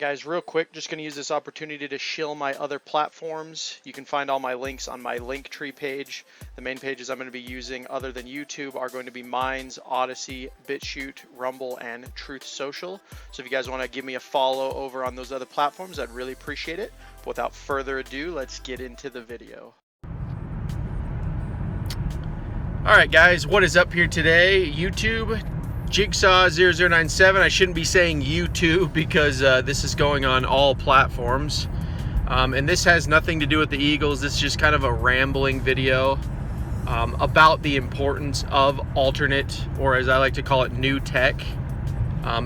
Guys, real quick, just going to use this opportunity to shill my other platforms. You can find all my links on my Linktree page. The main pages I'm going to be using other than YouTube are going to be Minds, Odyssey, BitChute, Rumble, and Truth Social. So if you guys want to give me a follow over on those other platforms, I'd really appreciate it. But without further ado, let's get into the video. All right, guys, what is up here today? YouTube, Jigsaw0097. I shouldn't be saying YouTube because this is going on all platforms. And this has nothing to do with the Eagles. This is just kind of a rambling video about the importance of alternate, or as I like to call it, new tech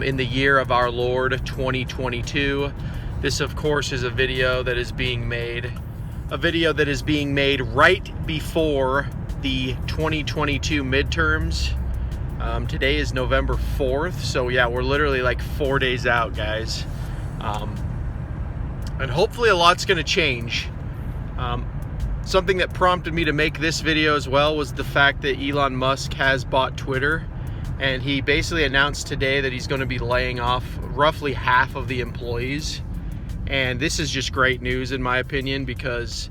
in the year of our Lord 2022. This, of course, is a video that is being made right before the 2022 midterms. Today is November 4th, so yeah, we're literally like 4 days out, guys. And hopefully a lot's going to change. Something that prompted me to make this video as well was the fact that Elon Musk has bought Twitter, and he basically announced today that he's going to be laying off roughly half of the employees. And this is just great news in my opinion, because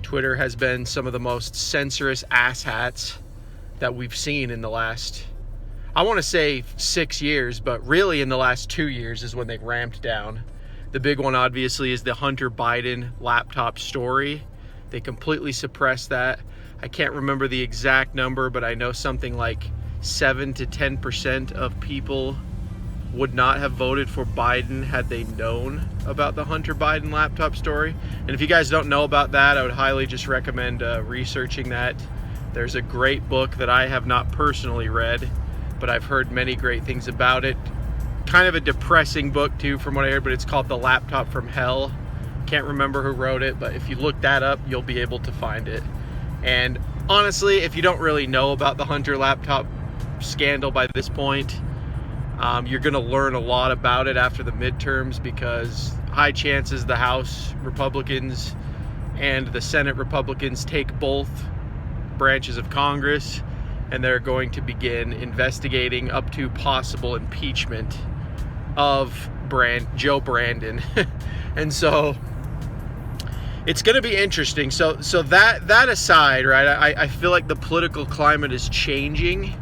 Twitter has been some of the most censorious asshats that we've seen in the last, I want to say 6 years, but really in the last 2 years is when they ramped down. The big one obviously is the Hunter Biden laptop story. They completely suppressed that. I can't remember the exact number, but I know something like 7 to 10% of people would not have voted for Biden had they known about the Hunter Biden laptop story. And if you guys don't know about that, I would highly just recommend researching that. There's a great book that I have not personally read, but I've heard many great things about it. Kind of a depressing book too, from what I heard, but it's called The Laptop from Hell. Can't remember who wrote it, but if you look that up, you'll be able to find it. And honestly, if you don't really know about the Hunter laptop scandal by this point, you're going to learn a lot about it after the midterms, because high chances the House Republicans and the Senate Republicans take both branches of Congress, and they're going to begin investigating up to possible impeachment of Joe Brandon. And so it's going to be interesting. So that aside, right, I feel like the political climate is changing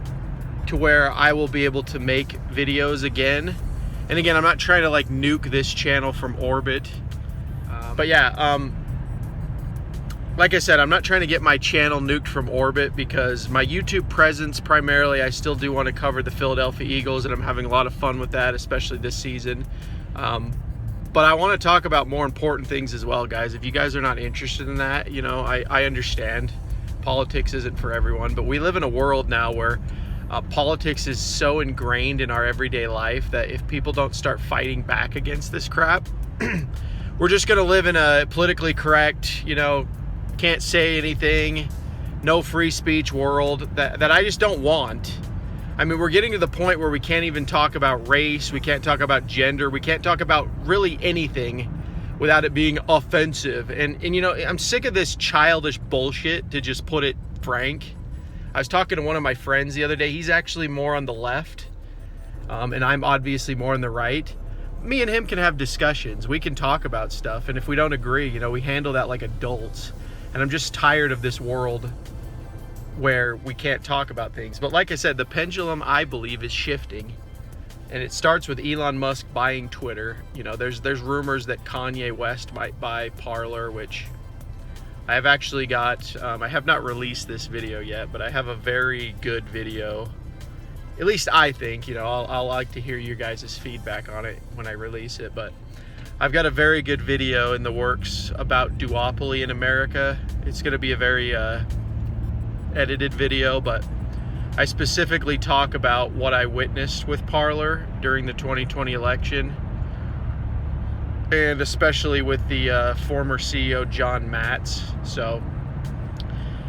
to where I will be able to make videos again. And again, I'm not trying to like nuke this channel from orbit, but yeah, like I said, I'm not trying to get my channel nuked from orbit, because my YouTube presence primarily, I still do want to cover the Philadelphia Eagles, and I'm having a lot of fun with that, especially this season. But I want to talk about more important things as well, guys. If you guys are not interested in that, you know, I understand. Politics isn't for everyone, but we live in a world now where politics is so ingrained in our everyday life that if people don't start fighting back against this crap, we're just going to live in a politically correct, you know, can't say anything, no free speech world that I just don't want. I mean, we're getting to the point where we can't even talk about race, we can't talk about gender, we can't talk about really anything without it being offensive. And you know, I'm sick of this childish bullshit, to just put it frank. I was talking to one of my friends the other day. He's actually more on the left, and I'm obviously more on the right. Me and him can have discussions. We can talk about stuff, and if we don't agree, you know, we handle that like adults. And I'm just tired of this world where we can't talk about things. But like I said, the pendulum, I believe, is shifting, and it starts with Elon Musk buying Twitter. You know, there's rumors that Kanye West might buy Parler, which I have actually got, I have not released this video yet, but I have a very good video. At least I think, you know, I'll like to hear your guys' feedback on it when I release it. But I've got a very good video in the works about duopoly in America. It's going to be a very edited video, but I specifically talk about what I witnessed with Parler during the 2020 election, and especially with the former CEO John Matz. So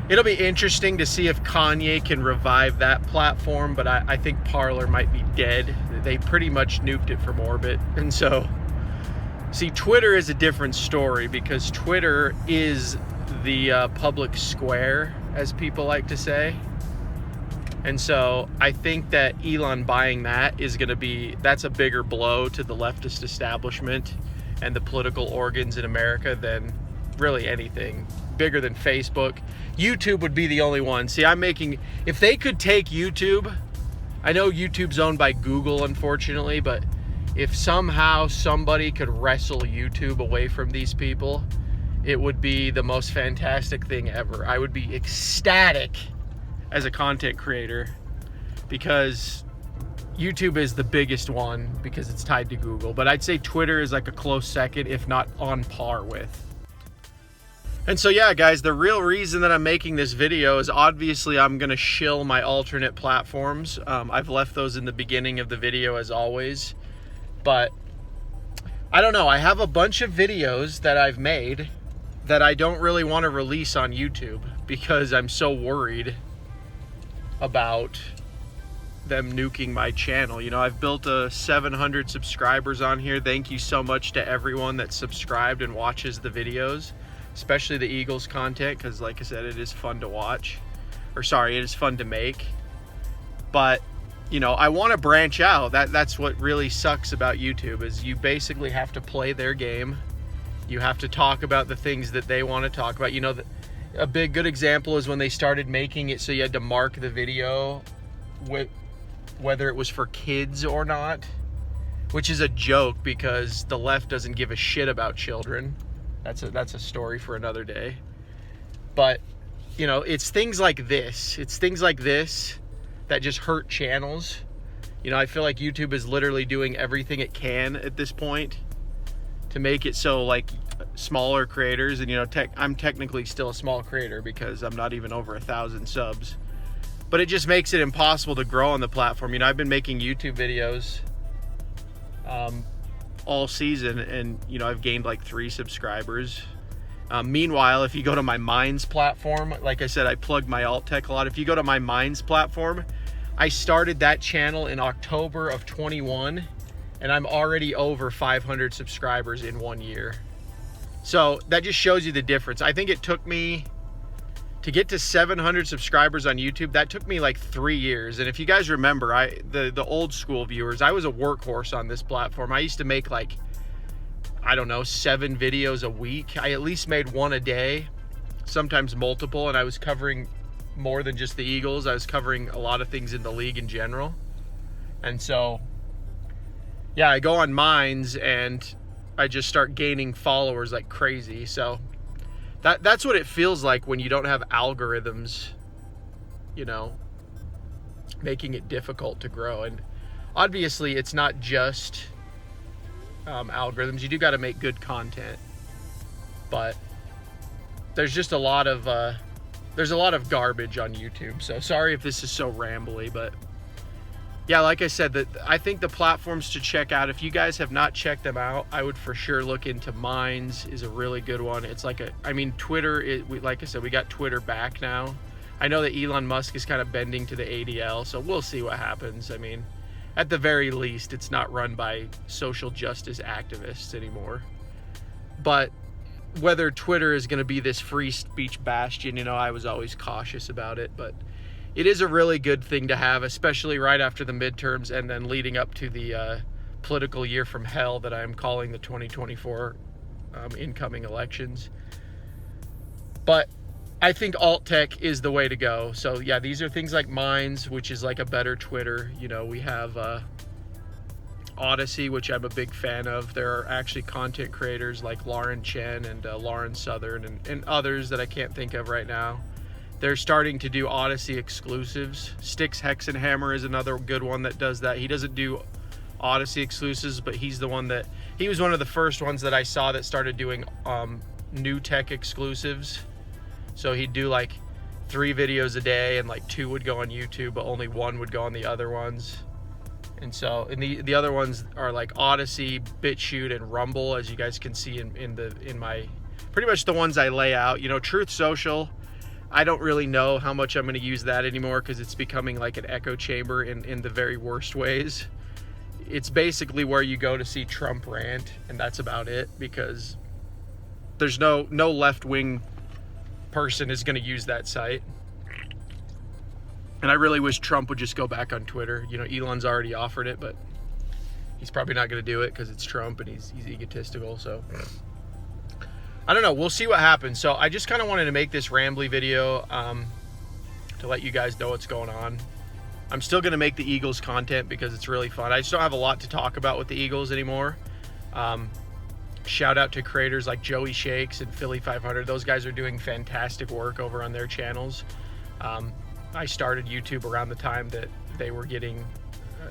it'll be interesting to see if Kanye can revive that platform, but I think Parler might be dead. They pretty much nuked it from orbit. And so, see, Twitter is a different story, because Twitter is the public square, as people like to say. And so I think that Elon buying that is going to be, that's a bigger blow to the leftist establishment and the political organs in America than really anything. Bigger than Facebook. YouTube would be the only one. See, if they could take YouTube, I know YouTube's owned by Google, unfortunately, but if somehow somebody could wrestle YouTube away from these people, it would be the most fantastic thing ever. I would be ecstatic as a content creator, because YouTube is the biggest one because it's tied to Google. But I'd say Twitter is like a close second, if not on par with. And so yeah, guys, the real reason that I'm making this video is obviously I'm gonna shill my alternate platforms. I've left those in the beginning of the video as always, but I don't know, I have a bunch of videos that I've made that I don't really want to release on YouTube because I'm so worried about them nuking my channel. You know, I've built 700 subscribers on here. Thank you so much to everyone that subscribed and watches the videos, especially the Eagles content, because like I said, it is fun to watch, or sorry, it is fun to make. But you know, I want to branch out. That's what really sucks about YouTube, is you basically have to play their game. You have to talk about the things that they want to talk about. You know, a good example is when they started making it so you had to mark the video with whether it was for kids or not, which is a joke because the left doesn't give a shit about children. That's a story for another day. But you know, it's things like this. It's things like this that just hurt channels. You know, I feel like YouTube is literally doing everything it can at this point to make it so like smaller creators, and you know, I'm technically still a small creator because I'm not even over 1,000 subs, but it just makes it impossible to grow on the platform. You know, I've been making YouTube videos all season, and you know, I've gained like 3 subscribers. Meanwhile, if you go to my Minds platform, like I said, I plug my alt tech a lot. If you go to my Minds platform, I started that channel in October of 21, and I'm already over 500 subscribers in 1 year. So that just shows you the difference. I think it took me to get to 700 subscribers on YouTube. That took me like 3 years. And if you guys remember, the old school viewers, I was a workhorse on this platform. I used to make like, I don't know, 7 videos a week. I at least made 1 a day, sometimes multiple, and I was covering more than just the Eagles. I was covering a lot of things in the league in general. And so, yeah, I go on Minds and I just start gaining followers like crazy. So that's what it feels like when you don't have algorithms, you know, making it difficult to grow. And obviously it's not just algorithms. You do got to make good content, but there's just a lot of garbage on YouTube. So sorry if this is so rambly, but yeah, like I said, I think the platforms to check out, if you guys have not checked them out, I would for sure look into Minds. Is a really good one. It's like Twitter, like I said, we got Twitter back now. I know that Elon Musk is kind of bending to the ADL, so we'll see what happens. I mean, at the very least, it's not run by social justice activists anymore. But whether Twitter is going to be this free speech bastion, you know, I was always cautious about it, but it is a really good thing to have, especially right after the midterms and then leading up to the political year from hell that I'm calling the 2024 incoming elections. But I think alt tech is the way to go. So yeah, these are things like Minds, which is like a better Twitter. You know, we have Odyssey, which I'm a big fan of. There are actually content creators like Lauren Chen and Lauren Southern and others that I can't think of right now. They're starting to do Odyssey exclusives. Styx Hexenhammer is another good one that does that. He doesn't do Odyssey exclusives, but he was one of the first ones that I saw that started doing new tech exclusives. So he'd do like 3 videos a day, and like 2 would go on YouTube, but only 1 would go on the other ones. And so, and the other ones are like Odyssey, BitChute, and Rumble, as you guys can see in my pretty much the ones I lay out. You know, Truth Social, I don't really know how much I'm going to use that anymore because it's becoming like an echo chamber in the very worst ways. It's basically where you go to see Trump rant, and that's about it, because there's no left-wing person is going to use that site. And I really wish Trump would just go back on Twitter. You know, Elon's already offered it, but he's probably not going to do it because it's Trump and he's egotistical. So I don't know. We'll see what happens. So I just kind of wanted to make this rambly video to let you guys know what's going on. I'm still going to make the Eagles content because it's really fun. I just don't have a lot to talk about with the Eagles anymore. Shout out to creators like Joey Shakes and Philly 500. Those guys are doing fantastic work over on their channels. I started YouTube around the time that they were getting,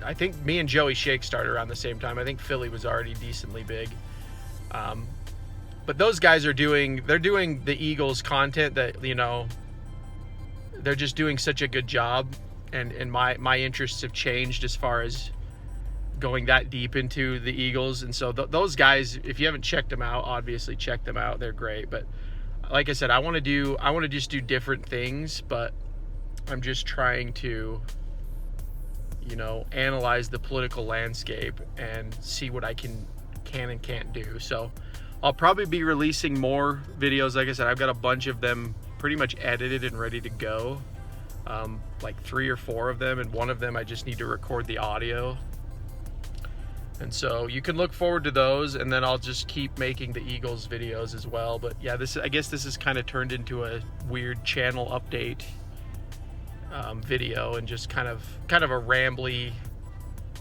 I think me and Joey Shakes started around the same time. I think Philly was already decently big. But those guys are doing the Eagles content that, you know, they're just doing such a good job. And my interests have changed as far as going that deep into the Eagles. And so those guys, if you haven't checked them out, obviously check them out. They're great. But like I said, I want to just do different things, but I'm just trying to, you know, analyze the political landscape and see what I can and can't do. So I'll probably be releasing more videos. Like I said, I've got a bunch of them pretty much edited and ready to go. Like 3 or 4 of them, and one of them I just need to record the audio. And so you can look forward to those, and then I'll just keep making the Eagles videos as well. But yeah, I guess this has kind of turned into a weird channel update video, and just kind of a rambly,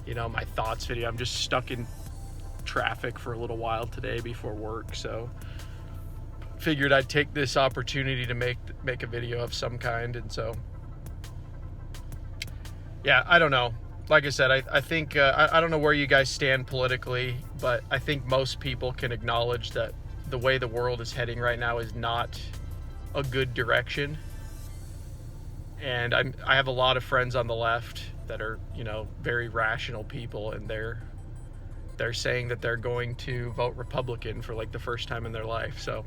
you know, my thoughts video. I'm just stuck in traffic for a little while today before work, so figured I'd take this opportunity to make a video of some kind. And so yeah, I don't know. Like I said, I think I don't know where you guys stand politically, but I think most people can acknowledge that the way the world is heading right now is not a good direction. And I have a lot of friends on the left that are, you know, very rational people, and they're saying that they're going to vote Republican for like the first time in their life. So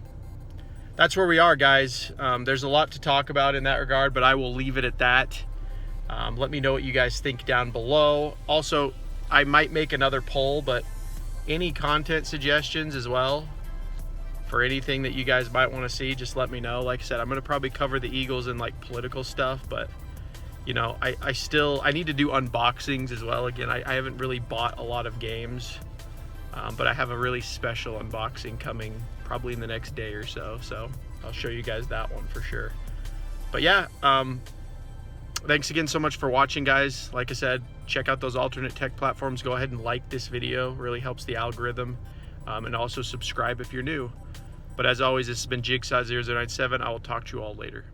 that's where we are, guys. There's a lot to talk about in that regard, but I will leave it at that. Let me know what you guys think down below. Also, I might make another poll, but any content suggestions as well for anything that you guys might want to see, just let me know. Like I said, I'm going to probably cover the Eagles and like political stuff, but you know, I need to do unboxings as well. Again, I haven't really bought a lot of games, but I have a really special unboxing coming probably in the next day or so. So I'll show you guys that one for sure. But yeah, thanks again so much for watching, guys. Like I said, check out those alternate tech platforms. Go ahead and like this video. It really helps the algorithm. And also subscribe if you're new. But as always, this has been Jigsaw0097. I will talk to you all later.